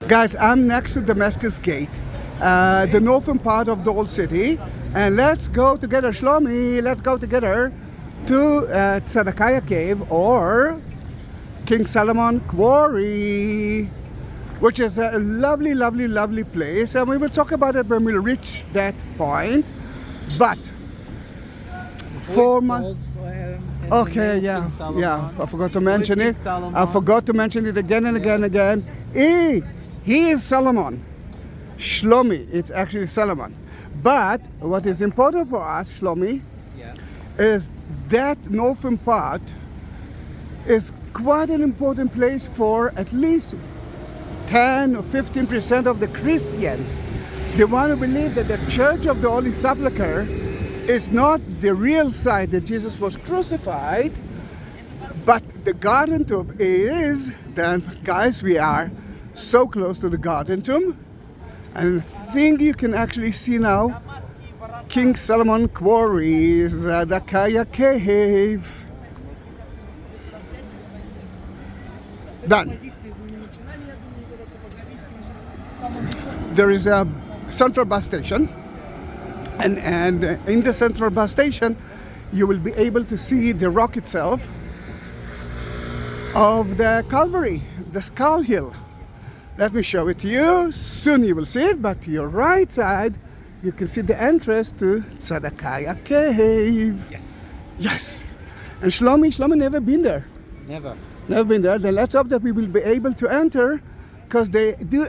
Guys, I'm next to Damascus Gate, the northern part of the old city, and let's go together, Shlomi, let's go together to Zedekiah Cave or King Solomon Quarry, which is a lovely, lovely, lovely place, and we will talk about it when we reach that point. But for my... Okay, yeah, I forgot to mention it. I forgot to mention it again and again and again. He is Solomon. Shlomi, it's actually Solomon. But what is important for us, Shlomi, is that northern part is quite an important place for at least 10 or 15% of the Christians. They want to believe that the Church of the Holy Sepulchre is not the real site that Jesus was crucified, but the garden tomb is. Then, guys, we are so close to the garden tomb, and I think you can actually see now King Solomon Quarries, Zedekiah Cave. Done. There is a central bus station, and in the central bus station you will be able to see the rock itself of the Calvary, the Skull Hill. Let me show it to you. Soon you will see it, but to your right side you can see the entrance to Zedekiah Cave. Yes. And Shlomi never been there. Never been there. Then let's hope that we will be able to enter, because they do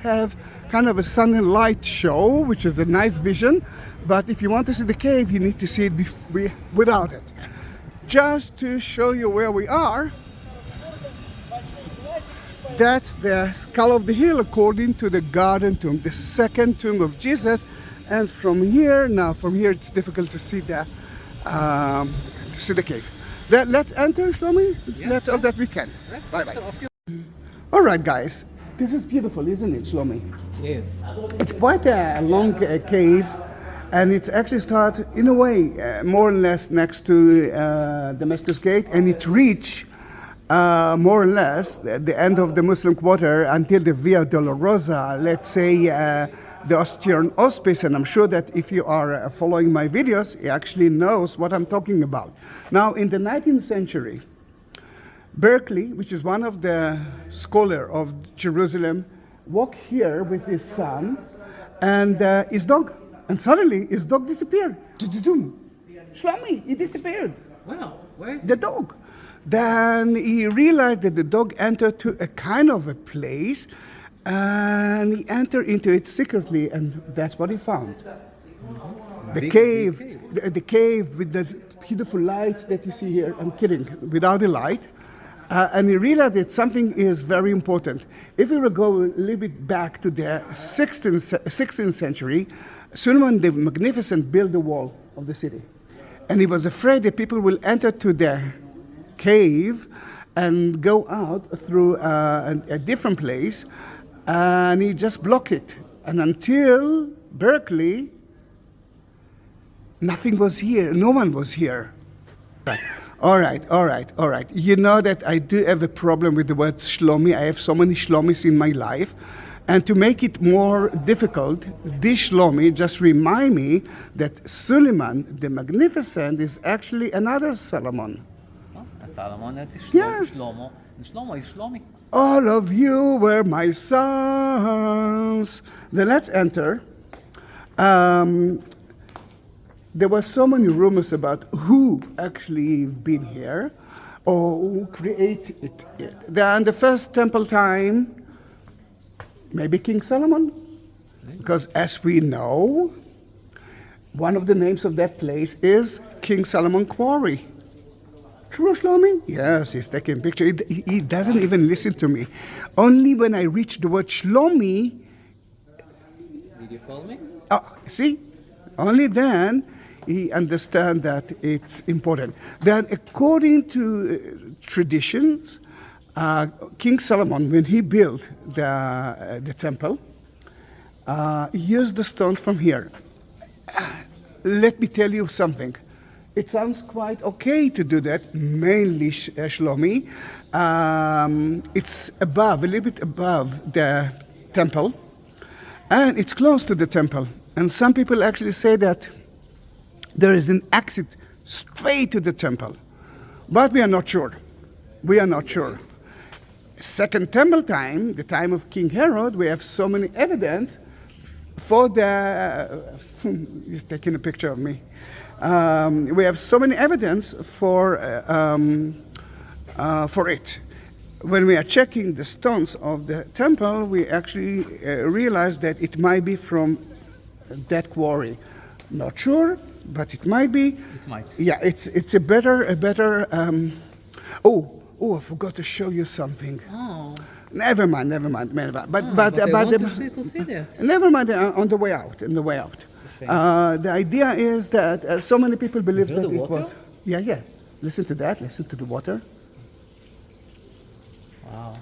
have kind of a sun and light show, which is a nice vision. But if you want to see the cave, you need to see it without it. Just to show you where we are, that's the skull of the hill according to the garden tomb, the second tomb of Jesus. And from here it's difficult to see the cave. Let's enter, Shlomi. Let's hope that we can. Bye. All right, guys, this is beautiful, isn't it, Shlomi? Yes. It's quite a long cave, and it's actually started in a way more or less next to Damascus Gate, and it reached more or less the end of the Muslim quarter until the Via Dolorosa, let's say the Austrian Hospice. And I'm sure that if you are following my videos, you actually knows what I'm talking about. Now, in the 19th century, Berkeley, which is one of the scholars of Jerusalem, walked here with his son and his dog, and suddenly his dog disappeared. Shlomi, he disappeared. Wow, where is the dog? Then he realized that the dog entered to a kind of a place, and he entered into it secretly, and that's what he found. The cave with the beautiful lights that you see here. I'm kidding, without the light. And he realized that something is very important. If we will go a little bit back to the 16th century, Suleiman the Magnificent built the wall of the city. And he was afraid that people will enter to the cave and go out through a different place, and he just blocked it. And until Berkeley, nothing was here, no one was here. All right. You know that I do have a problem with the word Shlomi. I have so many Shlomis in my life. And to make it more difficult, this Shlomi just remind me that Suleiman the Magnificent is actually another Solomon. Solomon, that is Shlomo. Shlomo is Shlomi. All of you were my sons. Then let's enter. There were so many rumors about who actually been here or who created it. Then the first temple time, maybe King Solomon, because as we know, one of the names of that place is King Solomon Quarry. True, Shlomi? Yes, he's taking a picture. He doesn't even listen to me. Only when I reach the word Shlomi. Did you follow me? Oh, see? Only then he understands that it's important. Then, according to traditions, King Solomon, when he built the temple, used the stones from here. Let me tell you something. it sounds quite okay to do that, mainly Shlomi. It's above, a little bit above the temple, and it's close to the temple. And some people actually say that there is an exit straight to the temple, but we are not sure. We are not sure. Second temple time, the time of King Herod, we have so many evidence for the, he's taking a picture of me. We have so many evidence for it. When we are checking the stones of the temple, we actually realize that it might be from that quarry. Not sure, but it might be. It might. Yeah, it's a better. I forgot to show you something. Oh. Never mind. But I want to see that. Never mind. On the way out. The idea is that so many people believe that it was. Yeah. Listen to that. Listen to the water. Wow.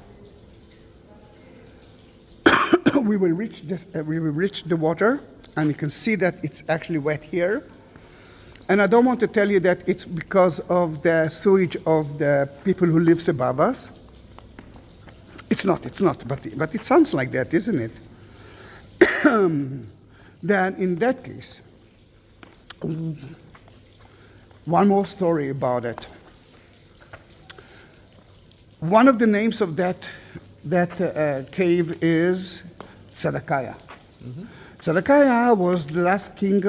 We will reach this. We will reach the water, and you can see that it's actually wet here. And I don't want to tell you that it's because of the sewage of the people who lives above us. It's not. But it sounds like that, isn't it? Then in that case, one more story about it. One of the names of that cave is Zedekiah. Mm-hmm. Zedekiah was the last king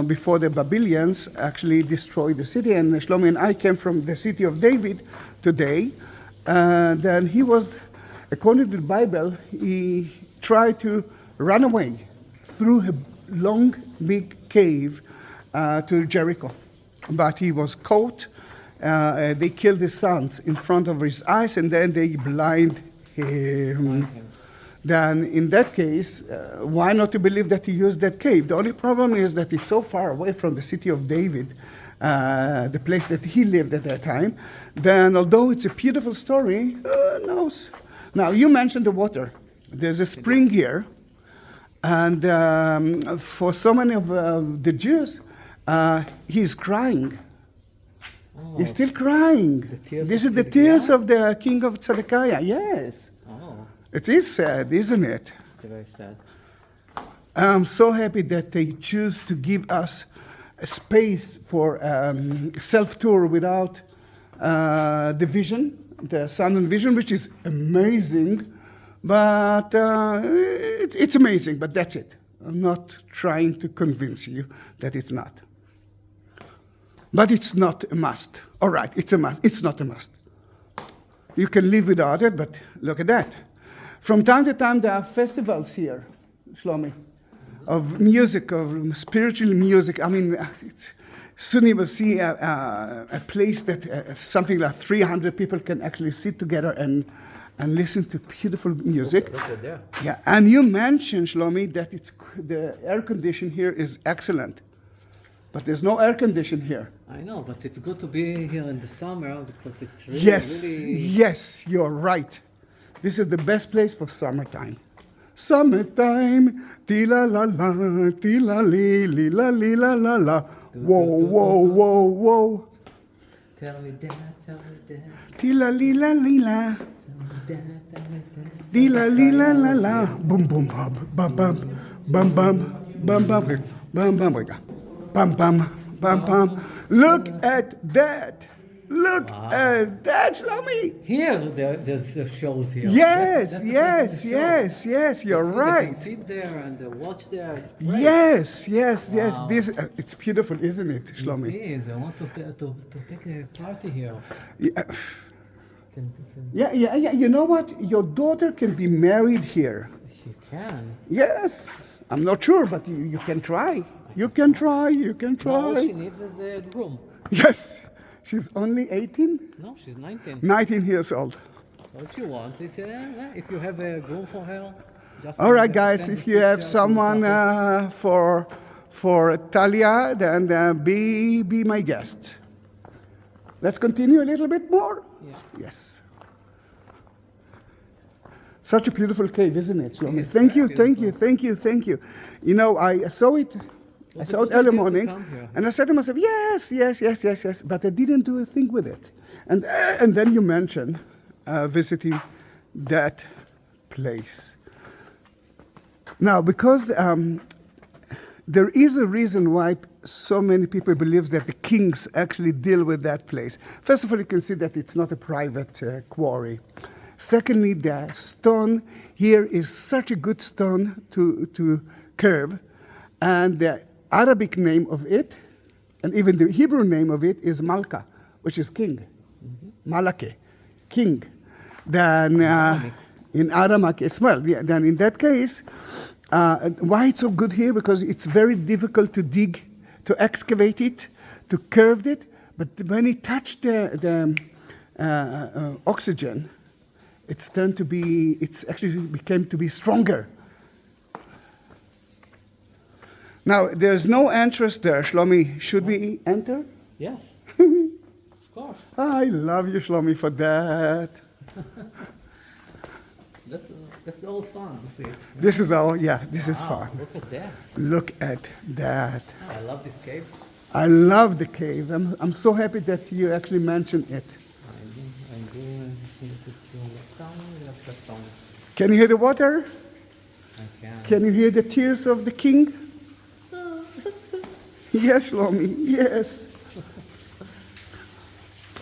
before the Babylonians actually destroyed the city, and Shlomi and I came from the city of David today. Then he was, according to the Bible, he tried to run away through a long, big cave to Jericho. But he was caught. They killed his sons in front of his eyes, and then they blind him. Then in that case, why not to believe that he used that cave? The only problem is that it's so far away from the city of David, the place that he lived at that time. Then although it's a beautiful story, who knows? Now, you mentioned the water. There's a spring here, and for so many of the Jews, he's crying. Oh. He's still crying. This is the tears of the king of Zedekiah, yes. Oh. It is sad, isn't it? It's very sad. I'm so happy that they choose to give us a space for self-tour without the vision, the sound and vision, which is amazing. But it's amazing, but that's it. I'm not trying to convince you that it's not. But it's not a must. All right, it's a must. It's not a must. You can live without it, but look at that. From time to time, there are festivals here, Shlomi, of music, of spiritual music. I mean, soon you will see a place that something like 300 people can actually sit together and listen to beautiful music. Yeah, and you mentioned, Shlomi, that the air condition here is excellent. But there's no air condition here. I know, but it's good to be here in the summer because it's really, Yes, you're right. This is the best place for summertime. Summertime, ti-la-la-la, ti-la-li-li-la-li-la-la-la. Whoa. Tell me that. Ti-la-li-la-li-la. Ti-la-li-la-la-la. Boom, boom, bum, bum, bum, bum, bum, bum, bum, bum, bum, bum, bum, bum. Look at that. Look at that, Shlomi. Here, there's shows here. Yes, you're right. You can sit there and watch there. It's great. Yes. Wow. This it's beautiful, isn't it, Shlomi? It is. I want to take a party here. Yeah. You know what? Your daughter can be married here. She can. Yes. I'm not sure, but you can try. You can try. All she needs is a room. Yes. She's only 18? No, she's 19. 19 years old. So if you want, if you have a room for her, just all right, guys. If you have someone for Talia, then be my guest. Let's continue a little bit more. Yeah. Yes. Such a beautiful cave, isn't it, Shlomi? Yes, Thank you. You know, I saw it I saw it early to morning, come here. and I said to myself, yes, yes, yes, yes, yes, but I didn't do a thing with it. And then you mentioned visiting that place. Now, because there is a reason why so many people believe that the kings actually deal with that place. First of all, you can see that it's not a private quarry. Secondly, the stone here is such a good stone to curve, and the Arabic name of it, and even the Hebrew name of it, is Malka, which is king. Malake, king. Then in Aramaic as well. Yeah, then in that case, why it's so good here? Because it's very difficult to dig, to excavate it, to curve it. But when it touched the oxygen, it's actually became to be stronger. Now, there's no entrance there. Shlomi, should we enter? Yes, of course. I love you, Shlomi, for that. That's all fun. This is all, yeah, this is fun. Look at that. Look at that. I love this cave. I love the cave. I'm so happy that you actually mentioned it. Can you hear the water? I can. Can you hear the tears of the king? Yes, Shlomi, yes.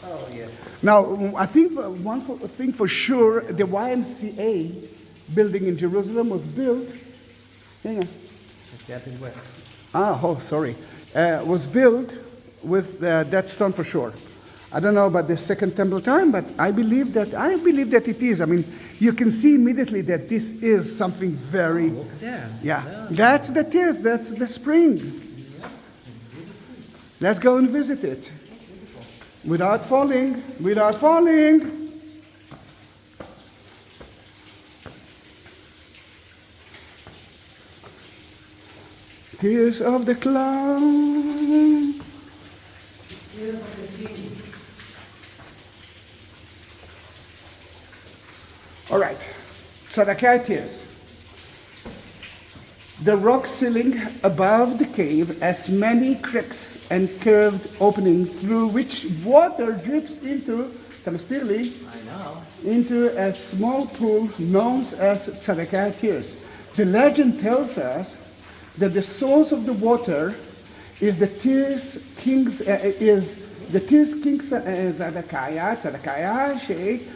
Oh, yes. Now, I think one thing for sure, the YMCA building in Jerusalem was built. Hang on. It's getting wet. Sorry. Was built with that stone for sure. I don't know about the Second Temple time, but I believe that it is. I mean, you can see immediately that this is something very. Look there. Yeah, that's the tears. That's the spring. Let's go and visit it. Without falling, without falling. Tears of the clown. All right, Zedekiah tears. The rock ceiling above the cave has many cracks and curved openings through which water drips into a small pool known as Zedekiah Tears. The legend tells us that the source of the water is the Tears King Zedekiah Shaked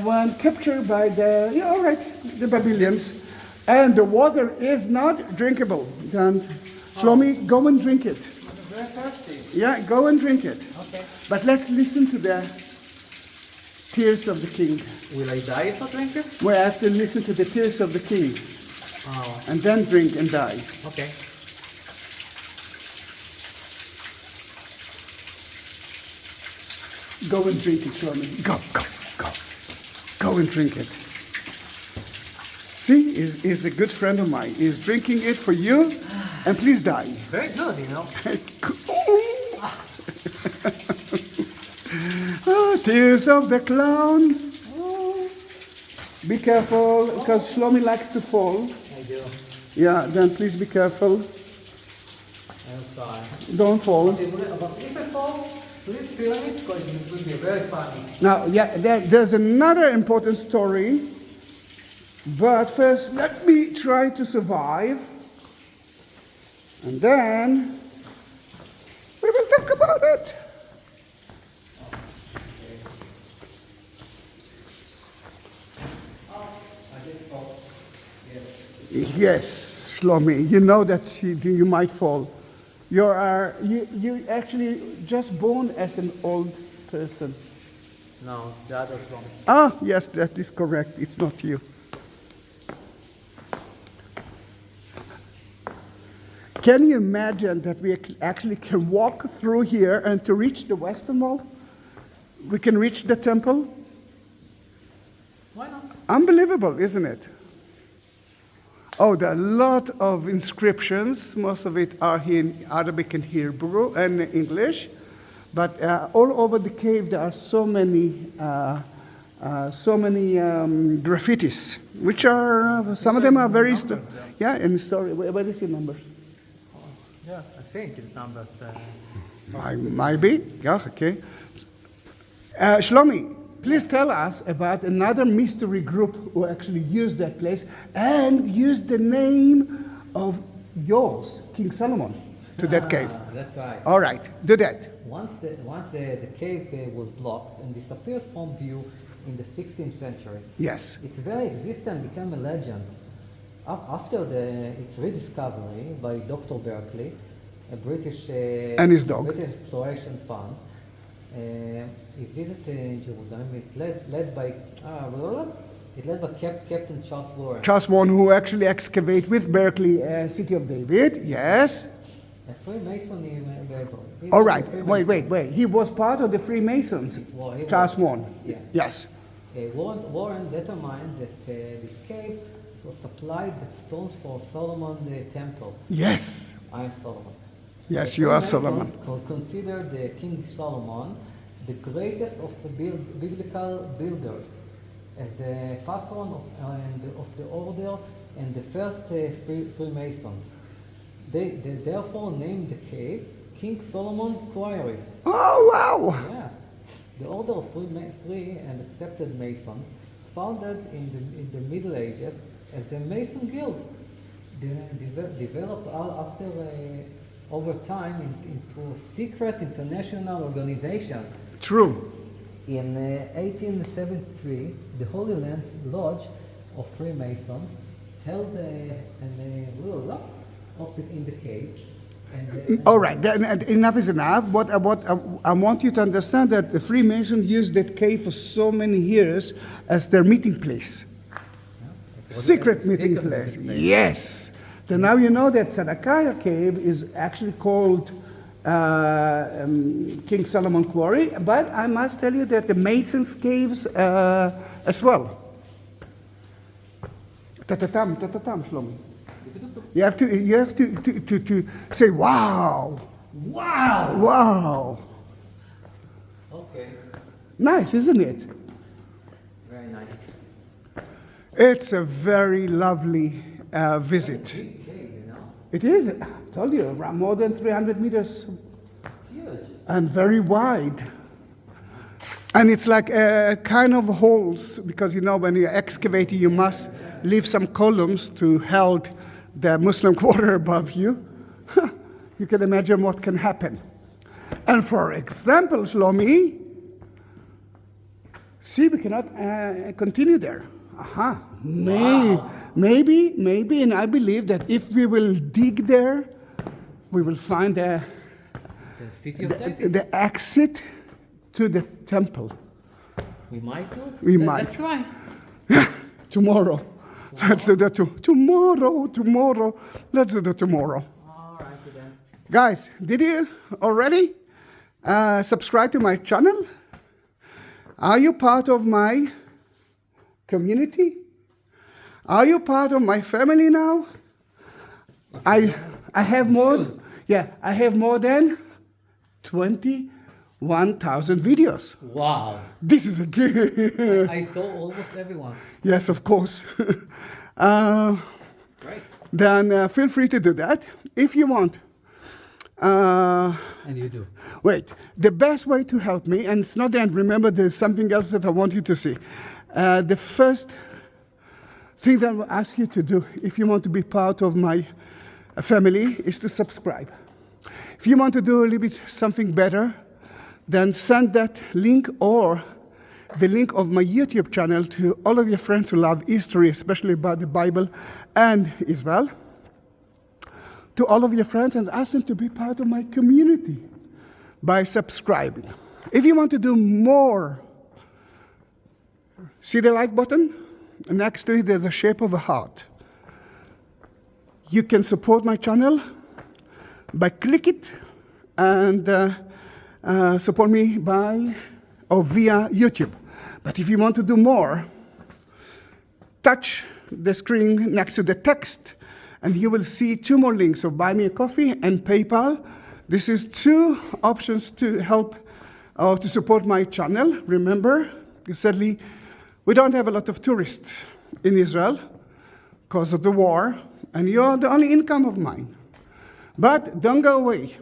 when captured by the Babylonians, and the water is not drinkable. Then, Shlomi, go and drink it. I'm very thirsty. Yeah, go and drink it. Okay. But let's listen to the tears of the king. Will I die if I drink it? We have to listen to the tears of the king, Oh, and then drink and die. okay. Go and drink it, Shlomi. Go. Go and drink it. See, he's a good friend of mine. He's drinking it for you, and please die. Very good, you know. Oh, tears of the clown. Oh. Be careful, because Shlomi likes to fall. I do. Yeah, then please be careful. I'm sorry. Don't fall. But if I fall, please film it, because it will be very funny. Now, yeah, there's another important story. But first, let me try to survive. And then we will talk about it. Yes, Shlomi, you know that you might fall. You actually just born as an old person. No, the other one. Ah, yes, that is correct. It's not you. Can you imagine that we actually can walk through here and to reach the Western Wall? We can reach the temple? Why not? Unbelievable, isn't it? Oh, there are a lot of inscriptions. Most of it are here in Arabic and Hebrew and English. But all over the cave, there are so many graffitis, which are, some of them are very, and story. Where is your number? Yeah, I think it's numbers. Might be. Yeah, okay. Shlomi, please tell us about another mystery group who actually used that place and used the name of yours, King Solomon, to that cave. That's right. All right, do that. Once the cave was blocked and disappeared from view in the 16th century, Yes. its very existence became a legend. After its rediscovery by Dr. Berkeley, a British And his dog. British exploration fund, he visited Jerusalem. It led by Captain Charles Warren. Charles Warren, who actually excavate with Berkeley, City of David. Yes. A Freemasonry member. All right. Wait. He was part of the Freemasons. Charles Warren. Yeah. Yes. Warren determined that this cave supplied the stones for Solomon's temple. Yes. I am Solomon. Yes, The you are Freemasons Solomon. considered the King Solomon the greatest of the biblical builders, as the patron of the order and the first Freemason. They therefore named the cave King Solomon's Quarries. Oh, wow. Yes. The order of free and accepted Masons, founded in the Middle Ages as the Mason Guild, developed after over time into a secret international organization. True. In 1873, the Holy Land Lodge of Freemasons held up in the cave. All right, then, enough is enough. What I want you to understand that the Freemasons used that cave for so many years as their meeting place. Secret meeting place. Yes. Then now you know that Zedekiah Cave is actually called King Solomon Quarry, but I must tell you that the Masons caves as well. Ta-ta-tam, Shlomi. You have to say, wow. Wow! Wow. Okay. Nice, isn't it? Very nice. It's a very lovely visit. Big cave, you know? It is, I told you, around more than 300 meters It's huge. and very wide. And it's like kind of holes, because you know when you excavate, you must leave some columns to hold the Muslim quarter above you. You can imagine what can happen. And for example, Shlomi, see, we cannot continue there. Aha. Maybe, and I believe that if we will dig there, we will find The city of David. the exit to the temple. We might do. We might. Let's try. Tomorrow. Let's do that tomorrow. Let's do that tomorrow. All right, then. Guys, did you already subscribe to my channel? Are you part of my community? Are you part of my family now? I have more. Yeah, I have more than 21,000 videos. Wow. This is a gift. I saw almost everyone. Yes, of course. Great. Then feel free to do that if you want. And you do. Wait, the best way to help me, and it's not the end, remember there's something else that I want you to see. The first thing that I will ask you to do if you want to be part of my family is to subscribe. If you want to do a little bit something better, then send that link or the link of my YouTube channel to all of your friends who love history, especially about the Bible and Israel. To all of your friends and ask them to be part of my community by subscribing. If you want to do more, see the like button? Next to it, there's a shape of a heart. You can support my channel by click it and support me by or via YouTube. But if you want to do more, touch the screen next to the text and you will see two more links of Buy Me a Coffee and PayPal. This is two options to help or to support my channel. Remember, sadly, we don't have a lot of tourists in Israel because of the war, and you're the only income of mine. But don't go away.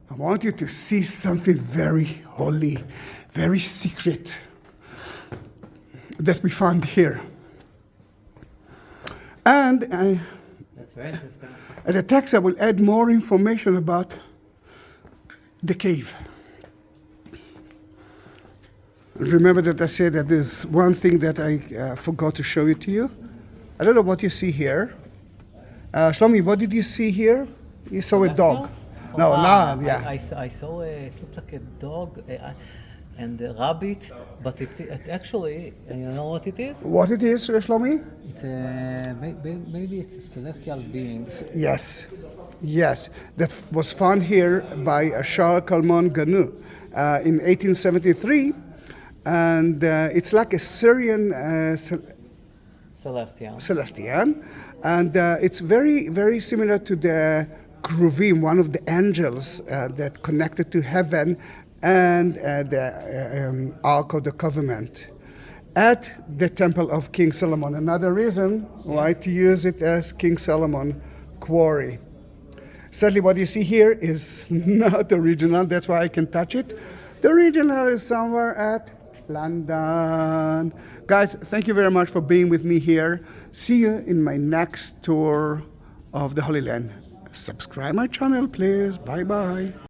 I want you to see something very holy, very secret that we found here. And That's very interesting. at the text, I will add more information about the cave. Remember that I said that there's one thing that I forgot to show it to you. I don't know what you see here. Shlomi, what did you see here? You saw a dog. No, yeah. I saw it looks like a dog and a rabbit, but it actually, you know what it is? What it is, Shlomi? It's maybe it's a celestial being. Yes, that was found here by Shah Kalman Ganu in 1873, and it's like a Syrian Celestian, and it's very, very similar to the Kruvim, one of the angels that connected to heaven and the Ark of the Covenant at the temple of King Solomon. Another reason why to use it as King Solomon quarry. Sadly, what you see here is not original. That's why I can touch it. The original is somewhere at London. Guys, thank you very much for being with me here. See you in my next tour of the Holy Land. Subscribe my channel, please. Bye-bye.